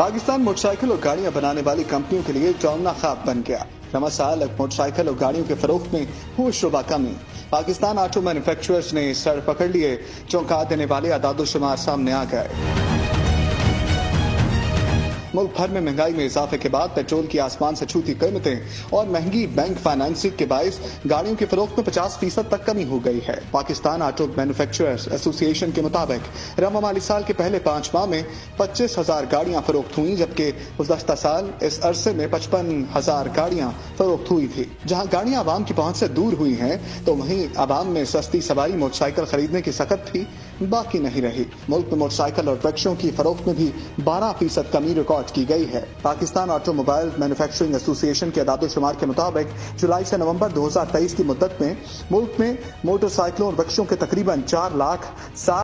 Pakistan motorcycle और गाड़ियां बनाने वाली कंपनियों के लिए डरावना ख्वाब बन गया। रमजान मोटरसाइकिल और गाड़ियों के फरोख्त में होशरुबा कमी। पाकिस्तान ऑटो मैन्युफैक्चरर्स ने सर पकड़ लिए। चौंका देने वाले आदादोशुमार सामने आ गए। मुल्क भर में महंगाई में इजाफे के बाद पेट्रोल की आसमान से छूती कीमतें और महंगी बैंक फाइनेंसिंग के बायस गाड़ियों की फरोख्त में 50% तक कमी हो गई है। पाकिस्तान ऑटो मैन्युफैक्चरर्स एसोसिएशन के मुताबिक रवा माली साल के पहले 5 माह में 25,000 गाड़ियां फरोख्त हुई, जबकि गुज़श्ता साल इस अरसे में 55,000 गाड़ियां फरोख्त हुई थी। जहां गाड़ियां आवाम की पहुंच से दूर हुई हैं, तो वहीं आवाम में सस्ती सवारी मोटरसाइकिल खरीदने की सकत भी बाकी नहीं रही। मुल्क में मोटरसाइकिल और रिक्शों की फरोख्त में भी 12% कमी रिकॉर्ड की गई है। पाकिस्तान ऑटोमोबाइल मैन्युफैक्चरिंग एसोसिएशन के आदादोशुमार के मुताबिक जुलाई से नवंबर 2023 की मुद्दत में मुल्क में मोटरसाइकिलों और रिक्शों के तकरीबन 4 लाख